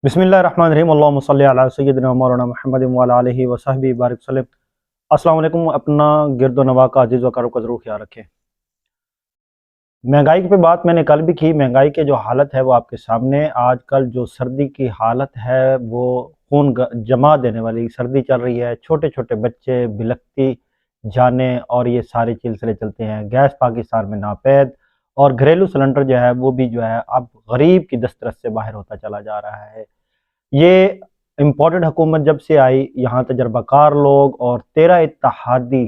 बिस्मिल्लाहिर्रहमानिर्रहीम अल्लाहुम्मा सल्लि अला सय्यिदिना मौलाना मुहम्मद व अला आलिहि व सहबिहि बारिक वसल्लम। अस्सलाम वालेकुम। अपना गिरदो नवा का अजीज़ व करो का ज़रूर ख्याल रखें। महंगाई पे बात मैंने कल भी की। महंगाई की जो हालत है वो आपके सामने। आजकल जो सर्दी की हालत है वो खून जमा देने वाली सर्दी चल रही है। छोटे छोटे बच्चे बिलखती जाने और ये सारे सिलसिले चलते हैं। गैस पाकिस्तान में नापैद और घरेलू सिलेंडर जो है वो भी जो है अब गरीब की दस्तरस से बाहर होता चला जा रहा है। ये इम्पोर्टेड हुकूमत जब से आई, यहाँ तजर्बाकार लोग और 13 इत्तेहादी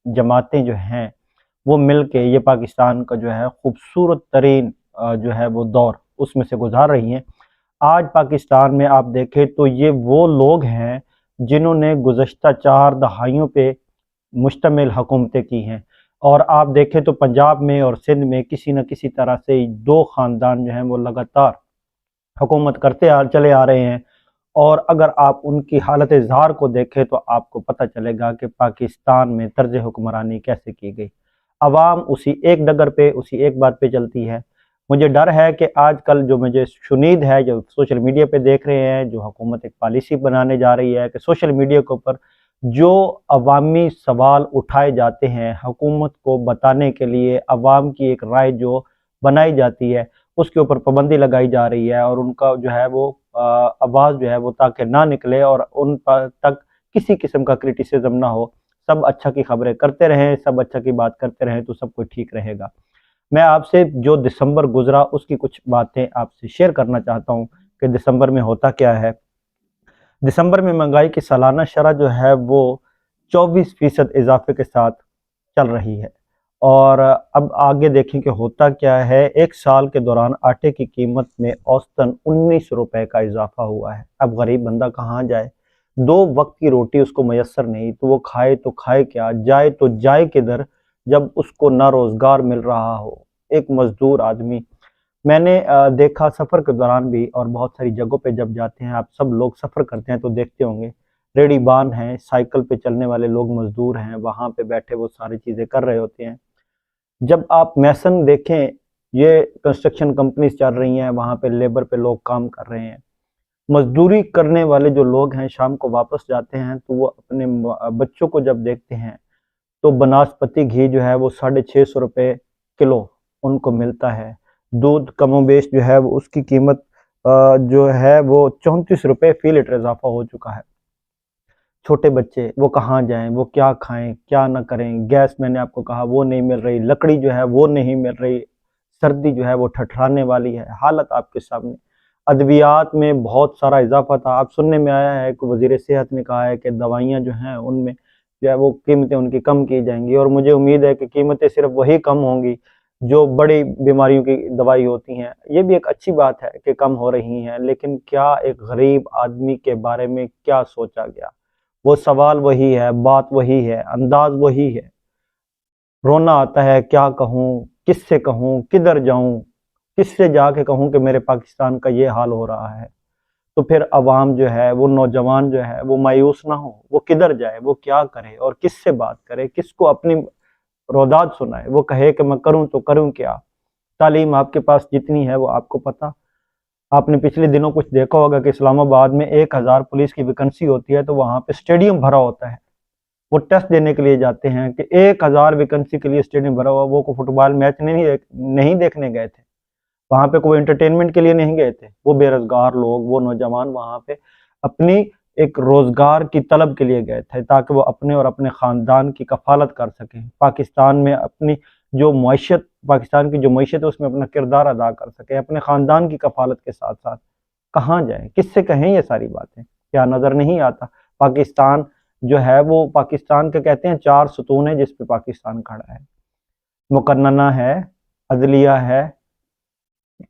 जमातें जो हैं वो मिल के ये पाकिस्तान का जो है खूबसूरत तरीन जो है वो दौर उसमें से गुजार रही हैं। आज पाकिस्तान में आप देखें तो ये वो लोग हैं जिन्होंने गुज़श्ता 4 दहाइयों पे मुश्तमिल हुकूमतें की हैं। और आप देखें तो पंजाब में और सिंध में किसी न किसी तरह से 2 ख़ानदान जो हैं वो लगातार हुकूमत करते चले आ रहे हैं। और अगर आप उनकी हालत ज़ार को देखें तो आपको पता चलेगा कि पाकिस्तान में तर्ज हुक्मरानी कैसे की गई। अवाम उसी एक डगर पे उसी एक बात पे चलती है। मुझे डर है कि आजकल जो मुझे शुनीद है, जो सोशल मीडिया पे देख रहे हैं, जो हुकूमत एक पॉलिसी बनाने जा रही है कि सोशल मीडिया के ऊपर जो अवामी सवाल उठाए जाते हैं हुकूमत को बताने के लिए, अवाम की एक राय जो बनाई जाती है उसके ऊपर पाबंदी लगाई जा रही है और उनका जो है वो आवाज़ जो है वो ताकि ना निकले और उन पर तक किसी किस्म का क्रिटिसिज्म ना हो। सब अच्छा की खबरें करते रहें, सब अच्छा की बात करते रहें तो सब कुछ ठीक रहेगा। मैं आपसे जो दिसंबर गुजरा उसकी कुछ बातें आपसे शेयर करना चाहता हूँ कि दिसंबर में होता क्या है। दिसंबर में महंगाई की सालाना शरह जो है वो 24% इजाफे के साथ चल रही है। और अब आगे देखें कि होता क्या है। एक साल के दौरान आटे की कीमत में औसतन 19 रुपए का इजाफा हुआ है। अब गरीब बंदा कहाँ जाए, 2 वक्त की रोटी उसको मैसर नहीं तो वो खाए तो खाए क्या, जाए तो जाए किधर जब उसको ना रोजगार मिल रहा हो। एक मजदूर आदमी मैंने देखा सफ़र के दौरान भी, और बहुत सारी जगहों पे जब जाते हैं, आप सब लोग सफ़र करते हैं तो देखते होंगे, रेडी बान हैं, साइकिल पे चलने वाले लोग मजदूर हैं, वहाँ पे बैठे वो सारी चीज़ें कर रहे होते हैं। जब आप मैसन देखें, ये कंस्ट्रक्शन कंपनीज चल रही हैं, वहाँ पे लेबर पे लोग काम कर रहे हैं। मजदूरी करने वाले जो लोग हैं शाम को वापस जाते हैं तो वो अपने बच्चों को जब देखते हैं तो बनास्पति घी जो है वो 650 रुपये किलो उनको मिलता है। दूध कमोबेश जो है वो उसकी कीमत जो है वो 34 रुपये फी लीटर इजाफा हो चुका है। छोटे बच्चे वो कहाँ जाएं, वो क्या खाएं क्या ना करें। गैस मैंने आपको कहा वो नहीं मिल रही, लकड़ी जो है वो नहीं मिल रही, सर्दी जो है वो ठठराने वाली है। हालत आपके सामने। अद्वियात में बहुत सारा इजाफा था। आप सुनने में आया है कि वजीर सेहत ने कहा है कि दवाइयाँ जो हैं उनमें जो है वो कीमतें उनकी कम की जाएंगी। और मुझे उम्मीद है कि कीमतें सिर्फ वही कम होंगी जो बड़ी बीमारियों की दवाई होती हैं। ये भी एक अच्छी बात है कि कम हो रही हैं, लेकिन क्या एक गरीब आदमी के बारे में क्या सोचा गया। वो सवाल वही है, बात वही है, अंदाज वही है। रोना आता है, क्या कहूँ, किससे कहूँ, किधर जाऊँ, किससे जाके कहूँ कि मेरे पाकिस्तान का ये हाल हो रहा है। तो फिर अवाम जो है वो नौजवान जो है वो मायूस ना हो, वो किधर जाए, वो क्या करे और किससे बात करे, किसको अपनी रोदाद सुनाए। वो कहे कि मैं करूँ तो करूँ क्या। तालीम आपके पास जितनी है वो आपको पता। आपने पिछले दिनों कुछ देखा होगा कि इस्लामाबाद में 1000 पुलिस की वैकेंसी होती है तो वहाँ पे स्टेडियम भरा होता है। वो टेस्ट देने के लिए जाते हैं कि 1000 वैकेंसी के लिए स्टेडियम भरा हुआ। वो को फुटबॉल मैच नहीं देखने गए थे, वहाँ पे कोई एंटरटेनमेंट के लिए नहीं गए थे। वो बेरोजगार लोग, वो नौजवान वहाँ पे अपनी एक रोजगार की तलब के लिए गए थे ताकि वो अपने और अपने ख़ानदान की कफालत कर सकें। पाकिस्तान में अपनी जो मईशत, पाकिस्तान की जो मईशत है उसमें अपना किरदार अदा कर सकें अपने ख़ानदान की कफालत के साथ साथ। कहाँ जाएं, किससे कहें ये सारी बातें, क्या नज़र नहीं आता। पाकिस्तान जो है वो, पाकिस्तान के कहते हैं 4 सुतून है जिस पे पाकिस्तान खड़ा है। मुकन्नना है, अदलिया है,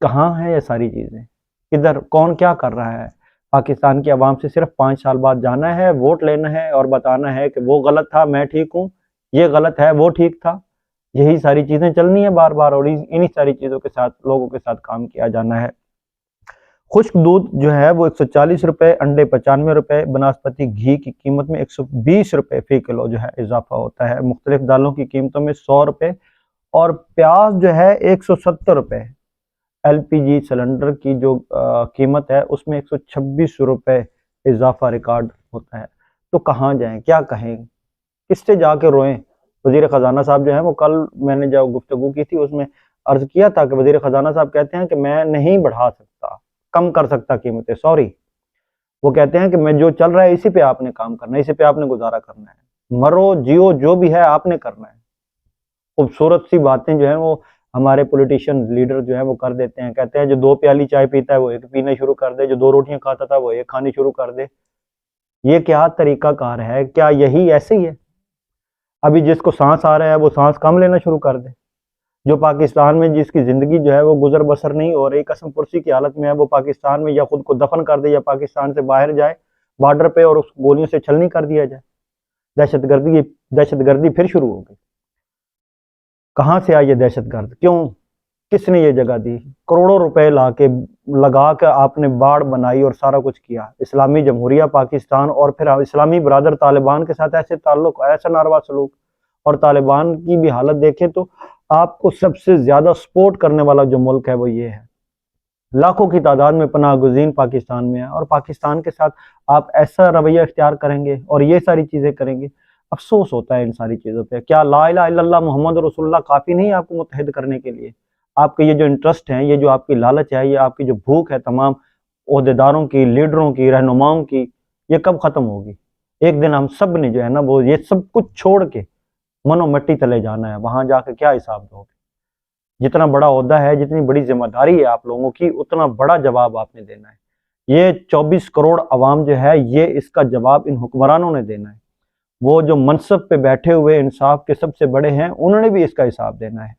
कहाँ है ये सारी चीज़ें, किधर, कौन क्या कर रहा है। पाकिस्तान की आवाम से सिर्फ 5 साल बाद जाना है, वोट लेना है और बताना है कि वो गलत था, मैं ठीक हूँ, ये गलत है, वो ठीक था। यही सारी चीज़ें चलनी है बार बार और इन्हीं सारी चीज़ों के साथ लोगों के साथ काम किया जाना है। खुश्क दूध जो है वो 140 रुपये, अंडे 95 रुपये, बनास्पति घी की कीमत में 120 रुपये फी किलो जो है इजाफा होता है। मुख्तलिफ दालों की कीमतों में 100 रुपये और प्याज जो है 170 रुपये। एलपीजी सिलेंडर की जो कीमत है उसमें 126 रुपए इजाफा रिकॉर्ड होता है। तो कहाँ जाएं, क्या कहें, किससे जाके रोएं। वजीर खजाना साहब जो है वो कल मैंने जब गुफ्तगू की थी उसमें अर्ज किया था कि वजीर खजाना साहब कहते हैं कि मैं नहीं बढ़ा सकता, कम कर सकता कीमतें, सॉरी। वो कहते हैं कि मैं जो चल रहा है इसी पे आपने काम करना है, इसी पे आपने गुजारा करना है, मरो जियो जो भी है आपने करना है। खूबसूरत सी बातें जो है वो हमारे पॉलिटिशियन लीडर जो है वो कर देते हैं। कहते हैं जो 2 प्याली चाय पीता है वो एक पीना शुरू कर दे, जो 2 रोटियां खाता था वो एक खानी शुरू कर दे। ये क्या तरीका कार है? क्या यही ऐसे ही है? अभी जिसको सांस आ रहा है वो सांस कम लेना शुरू कर दे। जो पाकिस्तान में जिसकी जिंदगी जो है वो गुजर बसर नहीं हो रही, कसम पुरसी की हालत में है, वो पाकिस्तान में या खुद को दफन कर दे या पाकिस्तान से बाहर जाए बॉर्डर पे और उस गोलियों से छलनी कर दिया जाए। दहशतगर्दी फिर शुरू हो गई। कहाँ से आई ये दहशतगर्द? क्यों, किसने ये जगह दी? करोड़ों रुपए लगा के आपने बाढ़ बनाई और सारा कुछ किया। इस्लामी जमहूरिया पाकिस्तान और फिर इस्लामी बरादर तालिबान के साथ ऐसे ताल्लुक, ऐसा नारवा सलूक। और तालिबान की भी हालत देखें तो आपको सबसे ज्यादा सपोर्ट करने वाला जो मुल्क है वो ये है। लाखों की तादाद में पनाह गुज़ीन पाकिस्तान में है और पाकिस्तान के साथ आप ऐसा रवैया इख्तियार करेंगे और ये सारी चीजें करेंगे। अफसोस होता है इन सारी चीजों पे। क्या ला इलाहा इल्लल्लाह मोहम्मद रसूलुल्लाह काफी नहीं है आपको मुत्तहिद करने के लिए? आपके ये जो इंटरेस्ट हैं, ये जो आपकी लालच है, ये आपकी जो भूख है तमाम ओहदेदारों की, लीडरों की, रहनुमाओं की, ये कब खत्म होगी? एक दिन हम सब ने जो है ना वो ये सब कुछ छोड़ के मनो मिट्टी तले जाना है। वहां जाके क्या हिसाब दोगे? जितना बड़ा ओहदा है, जितनी बड़ी जिम्मेदारी है आप लोगों की, उतना बड़ा जवाब आपने देना है। ये 24 करोड़ अवाम जो है ये इसका जवाब इन हुक्मरानों ने देना है। वो जो मनसब पे बैठे हुए इंसाफ के सबसे बड़े हैं उन्होंने भी इसका हिसाब देना है।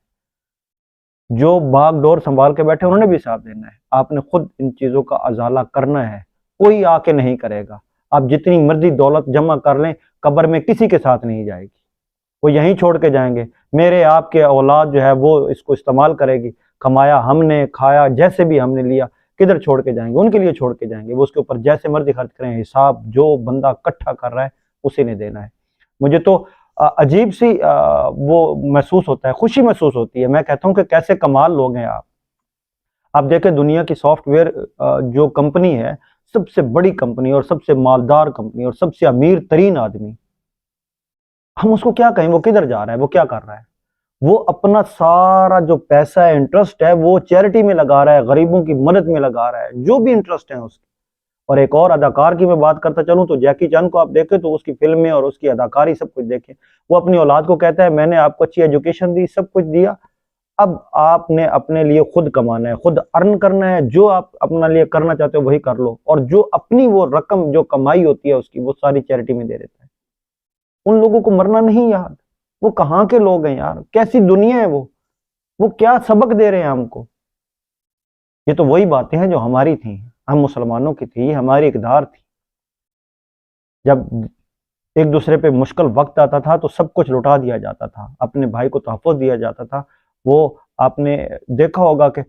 जो बागडोर संभाल के बैठे उन्होंने भी हिसाब देना है। आपने खुद इन चीजों का अजाला करना है, कोई आके नहीं करेगा। आप जितनी मर्जी दौलत जमा कर लें, कब्र में किसी के साथ नहीं जाएगी, वो यहीं छोड़ के जाएंगे। मेरे आपके औलाद जो है वो इसको इस्तेमाल करेगी। कमाया हमने, खाया जैसे भी हमने लिया, किधर छोड़ के जाएंगे? उनके लिए छोड़ के जाएंगे। वो उसके ऊपर जैसे मर्जी खर्च करें, हिसाब जो बंदा इकट्ठा कर रहा है उसी ने देना है। मुझे तो अजीब सी वो महसूस होता है, खुशी महसूस होती है। मैं कहता हूँ कि कैसे कमाल लोग हैं आप। आप देखें दुनिया की सॉफ्टवेयर जो कंपनी है, सबसे बड़ी कंपनी और सबसे मालदार कंपनी और सबसे अमीर तरीन आदमी, हम उसको क्या कहें? वो किधर जा रहा है? वो क्या कर रहा है? वो अपना सारा जो पैसा है, इंटरेस्ट है, वो चैरिटी में लगा रहा है, गरीबों की मदद में लगा रहा है, जो भी इंटरेस्ट है उसकी। और एक और अदाकार की मैं बात करता चलूं तो जैकी चैन को आप देखें तो उसकी फिल्में और उसकी अदाकारी सब कुछ देखें। वो अपनी औलाद को कहता है मैंने आपको अच्छी एजुकेशन दी, सब कुछ दिया, अब आपने अपने लिए खुद कमाना है, खुद अर्न करना है, जो आप अपने लिए करना चाहते हो वही कर लो। और जो अपनी वो रकम जो कमाई होती है उसकी, वो सारी चैरिटी में दे देता है। उन लोगों को मरना नहीं याद। वो कहाँ के लोग हैं यार? कैसी दुनिया है वो क्या सबक दे रहे हैं हमको? ये तो वही बातें हैं जो हमारी थी, हम मुसलमानों की थी, हमारी इकदार थी। जब एक दूसरे पे मुश्किल वक्त आता था तो सब कुछ लुटा दिया जाता था, अपने भाई को तहफ़्फ़ुज़ दिया जाता था। वो आपने देखा होगा कि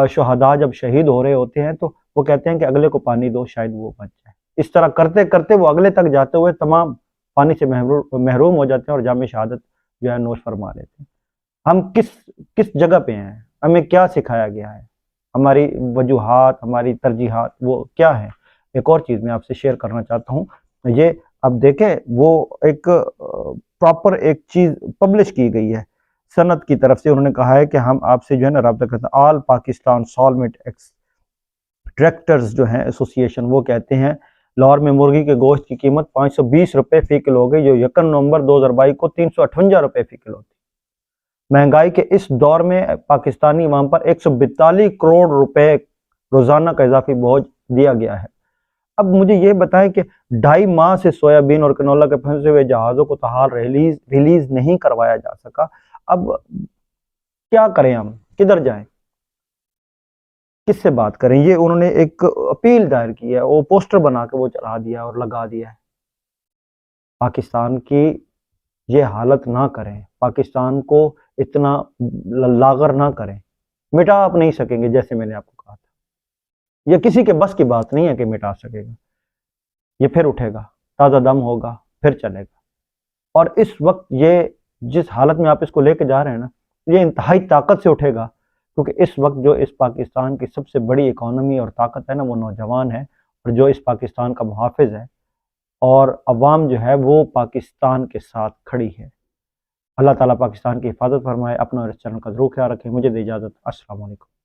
शुहदा जब शहीद हो रहे होते हैं तो वो कहते हैं कि अगले को पानी दो, शायद वो बच जाए। इस तरह करते करते वो अगले तक जाते हुए तमाम पानी से महरूम हो जाते हैं और जाम शहादत जो है नोश फरमा लेते हैं। हम किस जगह पे हैं? हमें क्या सिखाया गया है? हमारी वजूहात, हमारी तरजीहात वो क्या है? एक और चीज़ मैं आपसे शेयर करना चाहता हूँ। ये अब देखें, वो एक प्रॉपर एक चीज़ पब्लिश की गई है सनत की तरफ से। उन्होंने कहा है कि हम आपसे जो है ना रब्ता करते हैं। ऑल पाकिस्तान सॉलमेट एक्सट्रैक्टर्स जो हैं एसोसिएशन, वो कहते हैं लाहौर में मुर्गी के गोश्त की कीमत 520 रुपये फ़ी किलो हो गई, जो 1 नवंबर 2022 को 358 रुपये फ़ी किलो थी। महंगाई के इस दौर में पाकिस्तानी अवाम पर 142 करोड़ रुपए रोजाना का इजाफी बोझ दिया गया है। अब मुझे ये बताएं कि 2.5 माह से सोयाबीन और कनोला के फंसे हुए जहाज़ों को तहाल रिलीज नहीं करवाया जा सका। अब क्या करें? हम किधर जाएं? किससे बात करें? ये उन्होंने एक अपील दायर की है, वो पोस्टर बना के वो चला दिया और लगा दिया है। पाकिस्तान की ये हालत ना करें, पाकिस्तान को इतना लागर ना करें। मिटा आप नहीं सकेंगे, जैसे मैंने आपको कहा था। ये किसी के बस की बात नहीं है कि मिटा सकेगा। ये फिर उठेगा, ताज़ा दम होगा, फिर चलेगा। और इस वक्त ये जिस हालत में आप इसको लेके जा रहे हैं ना, ये इंतहाई ताकत से उठेगा क्योंकि इस वक्त जो इस पाकिस्तान की सबसे बड़ी इकॉनमी और ताकत है ना, वो नौजवान है, और जो इस पाकिस्तान का मुहाफिज है, और अवाम जो है वो पाकिस्तान के साथ खड़ी है। अल्लाह ताला पाकिस्तान की हिफाजत फरमाए। अपना और इस चैनल का ज़रूर ख्याल रखें। मुझे दे इजाज़त। अस्सलाम वालेकुम।